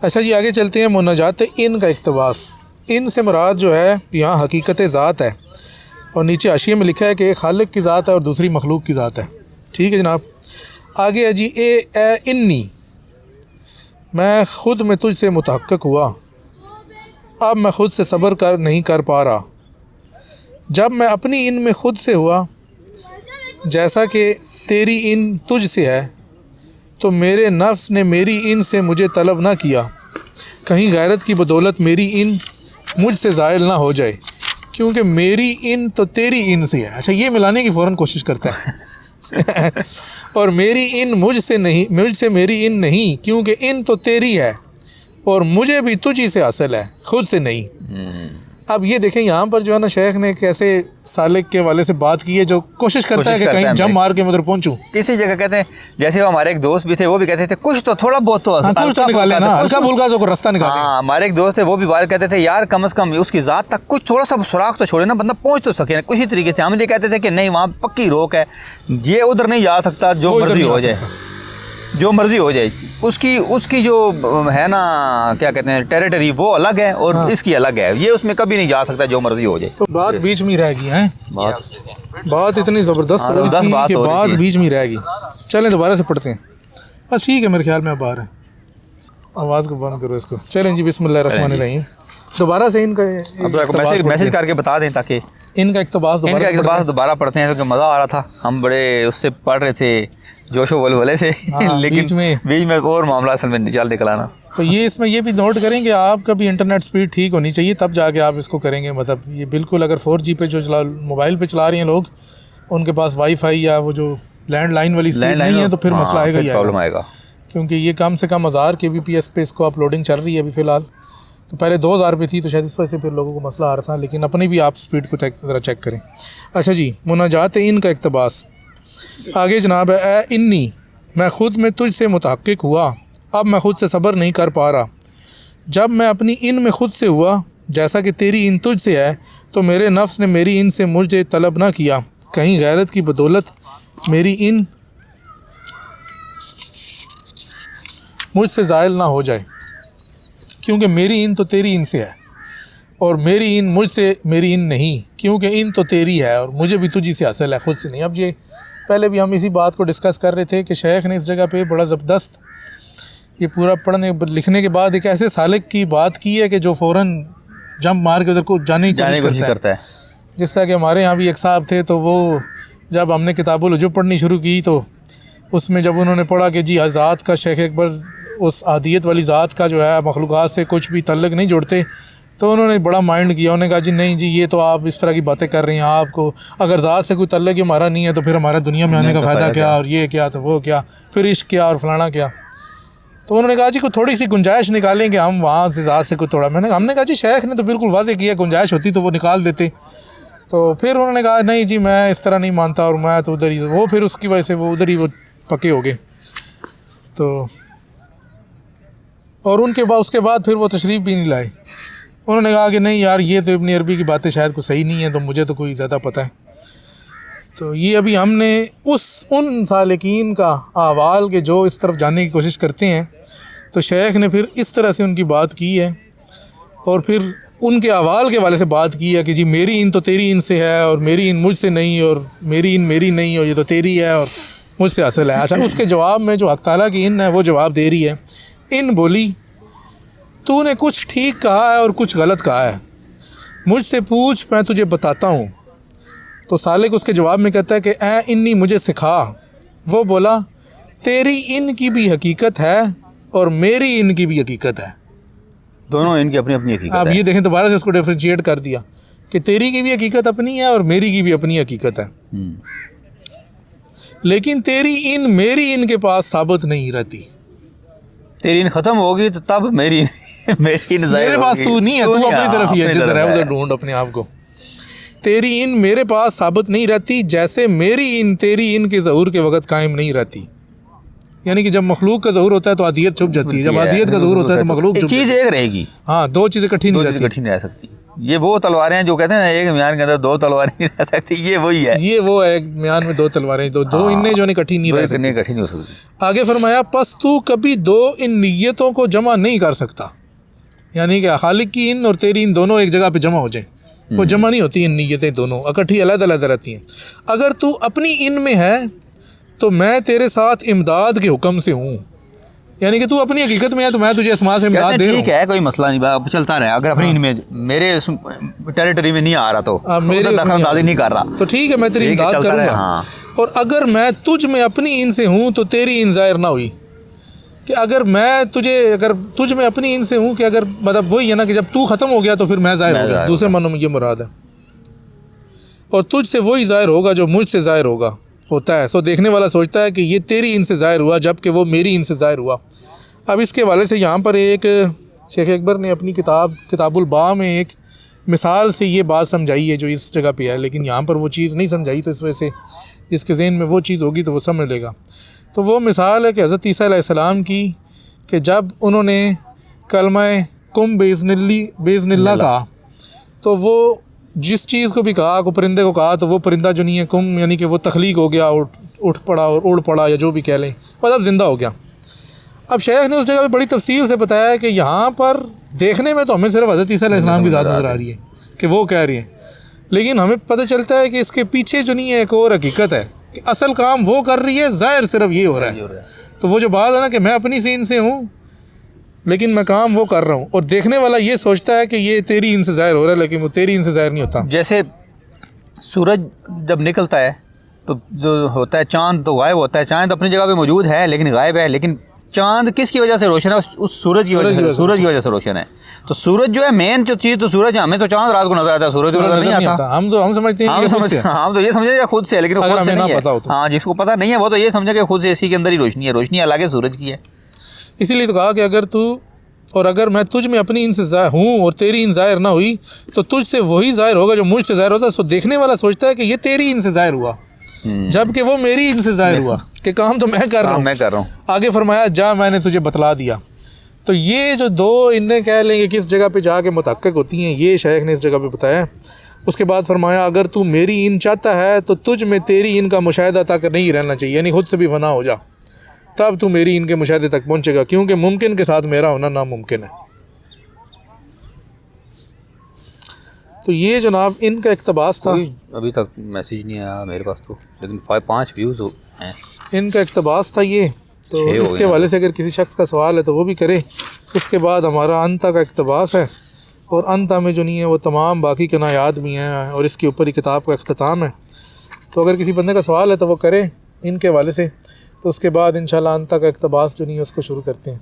अच्छा जी, आगे चलते हैं। मुनाजात इन का इक़्तिबास। इन से मुराद जो है यहाँ हकीकत ज़ात है, और नीचे हाशिए में लिखा है कि एक खालिक की ज़ात है और दूसरी मखलूक की ज़ात है। ठीक है जनाब। आगे है जी ए इन्नी, मैं ख़ुद में तुझसे मुतहक्किक हुआ, अब मैं ख़ुद से सब्र नहीं कर पा रहा। जब मैं अपनी इन में ख़ुद से हुआ जैसा कि तेरी इन तुझ से है, तो मेरे नफ्स ने मेरी इन से मुझे तलब ना किया, कहीं गैरत की बदौलत मेरी इन मुझसे ज़ायल ना हो जाए, क्योंकि मेरी इन तो तेरी इन से है। अच्छा, ये मिलाने की फ़ौरन कोशिश करता है और मेरी इन मुझसे नहीं, मुझसे मेरी इन नहीं, क्योंकि इन तो तेरी है और मुझे भी तुझी से हासिल है, खुद से नहीं। अब ये देखें यहाँ पर जो है ना, शेख ने कैसे सालिक के वाले से बात की है, जो कोशिश करता है कि कहीं जम मार के मैं उधर पहुँचूँ। किसी जगह कहते हैं, जैसे वो हमारे एक दोस्त भी थे, वो भी कहते थे कुछ तो थोड़ा बहुत तो कुछ तो निकाले ना, हल्का फुल्का तो रास्ता निकाले। हाँ, हमारे एक दोस्त थे, वो भी बार कहते थे यार कम से कम उसकी ज़ात तक कुछ थोड़ा सा सुराख तो छोड़े ना, बंदा पहुँच तो सके ना किसी तरीके से। हम ये कहते थे कि नहीं, वहाँ पक्की रोक है, ये उधर नहीं जा सकता, जो मर्जी हो जाए, जो मर्जी हो जाए। उसकी जो है ना, क्या कहते हैं, टेरिटरी, वो अलग है और हाँ। इसकी अलग है, ये उसमें कभी नहीं जा सकता, जो मर्जी हो जाए। तो बात बीच में रह गई है, बात इतनी ज़बरदस्त कि बात बीच में रह गई। चलें दोबारा से पढ़ते हैं। बस ठीक है, मेरे ख्याल में अब आ रहा है। आवाज़ को बंद करो इसको। चलें जी, बिस्मिल्लाहिर्रहमानिर्रहीम। दोबारा से इनका मैसेज करके बता दें ताकि इनका इक़्तिबास दोबारा पढ़ते हैं, क्योंकि मज़ा आ रहा था। हम बड़े उससे पढ़ रहे थे, जोशो वलवले से, लेकिन बीच में और मामला असल में निकल आना। तो ये इसमें ये भी नोट करें कि आपका भी इंटरनेट स्पीड ठीक होनी चाहिए, तब जाके आप इसको करेंगे। मतलब ये बिल्कुल अगर 4G पे जो मोबाइल पे चला रहे हैं लोग, उनके पास वाईफाई या वो जो लैंडलाइन वाली स्पीड नहीं है, तो फिर मसला आएगा ही प्रॉब्लम आएगा। क्योंकि ये कम से कम 1000 kbps पे इसको अपलोडिंग चल रही है अभी फ़िलहाल। तो पहले 2000 पे थी, तो शायद इस वजह से फिर लोगों को मसला आ रहा था। लेकिन अपनी भी आप स्पीड को ज़रा चेक करें। अच्छा जी, मुनाजात इन का इक़्तिबास। आगे जनाब है ए इन्नी, मैं ख़ुद में तुझसे मुतहक्किक हुआ, अब मैं ख़ुद से सब्र नहीं कर पा रहा। जब मैं अपनी इन में ख़ुद से हुआ जैसा कि तेरी इन तुझ से है, तो मेरे नफ्स ने मेरी इन से मुझे तलब ना किया, कहीं गैरत की बदौलत मेरी इन मुझसे ज़ायल ना हो जाए, क्योंकि मेरी इन तो तेरी इन से है और मेरी इन मुझसे मेरी इन नहीं, क्योंकि इन तो तेरी है और मुझे भी तुझी से हासिल है, खुद से नहीं। अब ये पहले भी हम इसी बात को डिस्कस कर रहे थे कि शेख ने इस जगह पे बड़ा ज़बरदस्त ये पूरा पढ़ने लिखने के बाद एक ऐसे सालिक की बात की है कि जो फ़ौरन जंप मार के उधर को जाने की कोशिश करता है। जिस तरह कि हमारे यहाँ भी एक साहब थे, तो वो जब हमने किताबुल वजूब पढ़नी शुरू की, तो उसमें जब उन्होंने पढ़ा कि जी ज़ात का शेख अकबर उस आदियत वाली ज़ात का जो है मखलूक़ात से कुछ भी तल्लुक़ नहीं जोड़ते, तो उन्होंने बड़ा माइंड किया। उन्होंने कहा जी नहीं जी, ये तो आप इस तरह की बातें कर रही हैं, आपको अगर ज़ात से कोई तल्लुक़ हमारा नहीं है तो फिर हमारा दुनिया में आने का फ़ायदा क्या, और ये क्या तो वो क्या, फिर इश्क क्या और फलाना क्या। तो उन्होंने कहा जी कोई थोड़ी सी गुंजाइश निकालें कि हम वहाँ से ज़ात से कोई थोड़ा। हमने कहा जी शेख ने तो बिल्कुल वाज़ेह किया, गुंजाइश होती तो वो निकाल देते। तो फिर उन्होंने कहा नहीं जी, मैं इस तरह नहीं मानता और मैं तो उधर ही, वो फिर उसकी वजह से वो उधर ही वो पके हो गए। तो और उनके बाद उसके बाद फिर वो तशरीफ़ भी नहीं लाए। उन्होंने कहा कि नहीं यार, ये तो इब्न अरबी की बातें शायद कुछ सही नहीं है, तो मुझे तो कोई ज़्यादा पता है। तो ये अभी हमने उन सालिकीन का अहवाल के जो इस तरफ जाने की कोशिश करते हैं, तो शेख ने फिर इस तरह से उनकी बात की है और फिर उनके अहवाल के वाले से बात की है कि जी मेरी इन तो तेरी इन से है और मेरी इन मुझसे नहीं, और मेरी इन मेरी नहीं, और ये तो तेरी है और मुझसे हासिल है। अच्छा, उसके जवाब में जो हक़ ताला की इन है वो जवाब दे रही है। इन बोली तूने कुछ ठीक कहा है और कुछ गलत कहा है, मुझसे पूछ मैं तुझे बताता हूँ। तो सालिक उसके जवाब में कहता है कि ए इन्नी मुझे सिखा। वो बोला तेरी इन की भी हकीकत है और मेरी इन की भी हकीकत है, दोनों इनकी अपनी अपनी हकीकत है। अब ये देखें, दोबारा से उसको डिफरेंशिएट कर दिया कि तेरी की भी हकीकत अपनी है और मेरी की भी अपनी हकीकत है, लेकिन तेरी इन मेरी इन के पास साबित नहीं रहती। तेरी इन ख़त्म होगी तो तब मेरी इन मेरे पास तू नहीं है, तू अपनी तरफ ही है, जिधर है उधर ढूंढ अपने आप को। तेरी इन मेरे पास साबित नहीं रहती, जैसे मेरी इन तेरी इन के ज़हूर के वक़्त कायम नहीं रहती। यानी कि जब मखलूक का ज़हूर होता है तो आदियत छुप जाती है, जब आदियत का ज़हूर होता है तो मखलूक छुप चीज़ एक रहेगी। हाँ, दो चीज़ें इकट्ठी नहीं रहती, इकट्ठी नहीं रह सकती। ये वो तलवारें हैं जो कहते हैं एक म्यान के अंदर दो तलवारें नहीं रह सकती, ये वही है। ये वो है म्यान में दो तलवारें, दो इनने जो इकट्ठी नहीं रह सकती। इकट्ठी नहीं हो सकती। आगे फरमाया पस तू कभी दो इन नीयतों को जमा नहीं कर सकता, यानी कि खालिक की इन और तेरी इन दोनों एक जगह पे जमा हो जाए, वो जमा नहीं होती। इन नीयतें दोनों इकट्ठी अलग-अलग रहती हैं। अगर तू अपनी इन में है तो मैं तेरे साथ इमदाद के हुक्म से हूँ, यानी कि तू अपनी हकीकत में है तो मैं तुझे आसमान से इमदाद दे रहा हूँ। ठीक है, कोई मसला नहीं, अब चलता रहे। अगर अपनी इनमें मेरे टेरिटरी में नहीं आ रहा तो मेरे दखलअंदाजी नहीं कर रहा तो ठीक है, मैं तेरी इमदाद करूँगा। हाँ। और अगर मैं तुझ में अपनी इन से हूँ तो तेरी इन ज़ाहिर ना हुई, कि अगर मैं अगर तुझ में अपनी इन से हूँ कि अगर मतलब वही है ना कि जब तू ख़त्म हो गया तो फिर मैं ज़ाहिर हो गया, दूसरे मानों में ये मुराद है। और तुझ से वही ज़ाहिर होगा जो मुझ से ज़ाहिर होता है। सो देखने वाला सोचता है कि ये तेरी इन से ज़ाहिर हुआ जबकि वो मेरी इन से ज़ाहिर हुआ। अब इसके हवाले से यहाँ पर एक शेख अकबर ने अपनी किताबुल बा में एक मिसाल से ये बात समझाई है जो इस जगह पे है, लेकिन यहाँ पर वो चीज़ नहीं समझाई, तो इस वजह से जिसके ज़हन में वो चीज़ होगी तो वो समझ लेगा। तो वो मिसाल है कि हज़रत ईसा अलैहिस्सलाम की, कि जब उन्होंने कलमा कुम बेज़निल्लाह कहा तो वो जिस चीज़ को भी कहा, को परिंदे को कहा, तो वो परिंदा जो नहीं है कुम यानी कि वो तख्लीक हो गया, उठ पड़ा और उड़ पड़ा या जो भी कह लें, मतलब ज़िंदा हो गया। अब शेख ने उस जगह पे बड़ी तफसील से बताया कि यहाँ पर देखने में तो हमें सिर्फ हज़रत ईसा अलैहिस्सलाम की ज़ात नज़र आ रही है कि वो कह रही है, लेकिन हमें पता चलता है कि इसके पीछे जो नहीं है एक और हकीकत है कि असल काम वो कर रही है, ज़ाहिर सिर्फ ये हो रहा है। तो वो जो बात है ना कि मैं अपनी सीन से हूँ लेकिन मैं काम वो कर रहा हूँ, और देखने वाला ये सोचता है कि ये तेरी इन से ज़ाहिर हो रहा है, लेकिन वो तेरी इन से ज़ाहिर नहीं होता। जैसे सूरज जब निकलता है तो जो होता है चाँद तो गायब होता है, चाँद अपनी जगह पे मौजूद है लेकिन गायब है, लेकिन चाँद किसकी वजह से रोशन है? उस सूरज की वजह से रोशन है। तो सूरज जो है मेन जो चीज़, तो सूरज हमें तो चाँद रात को नजर आता है, सूरज नजर नहीं आता। हम समझते हैं, हम तो ये समझे खुद से, लेकिन खुद से नहीं है। हाँ, जिसको पता नहीं है वो तो ये समझे कि खुद से इसी के अंदर ही रोशनी है, रोशनी अलग है, सूरज की है। इसीलिए तो कहा कि अगर मैं तुझ में अपनी इन से ज़ाहिर हूँ और तेरी इन ज़ाहिर ना हुई तो तुझ से वही ज़ाहिर होगा जो मुझ से ज़ाहिर होता है। सो देखने वाला सोचता है कि ये तेरी इन से ज़ाहिर हुआ जबकि वो मेरी इन से ज़ाहिर हुआ, कि काम तो मैं कर रहा हूँ। आगे फरमाया जा मैंने तुझे बतला दिया। तो ये जो दो इन्हें कह लेंगे किस जगह पे जाके मुतहक्किक होती हैं, ये शेख ने इस जगह पे बताया। उसके बाद फरमाया अगर तू मेरी इन चाहता है तो तुझ में तेरी इन का मुशाहिदा तक नहीं रहना चाहिए, यानी खुद से भी फना हो जा, तब तू मेरी इनके मुशाहिदे तक पहुँचेगा, क्योंकि मुमकिन के साथ मेरा होना नामुमकिन है। तो ये जनाब इनका इक़्तिबास था। अभी तक मैसेज नहीं आया मेरे पास तो, लेकिन 5 व्यूज़ हैं। इनका इक़्तिबास था ये। तो इसके हवाले से अगर किसी शख्स का सवाल है तो वो भी करे। उसके बाद हमारा अंता का इक़्तिबास है, और अंता में जो नहीं है वो तमाम बाकी कनायात भी हैं, और इसके ऊपर ही किताब का अख्ताम है। तो अगर किसी बंदे का सवाल है तो वो करे इनके हवाले से, तो उसके बाद इंशाल्लाह अंता का इक़्तिबास जो नहीं है उसको शुरू करते हैं।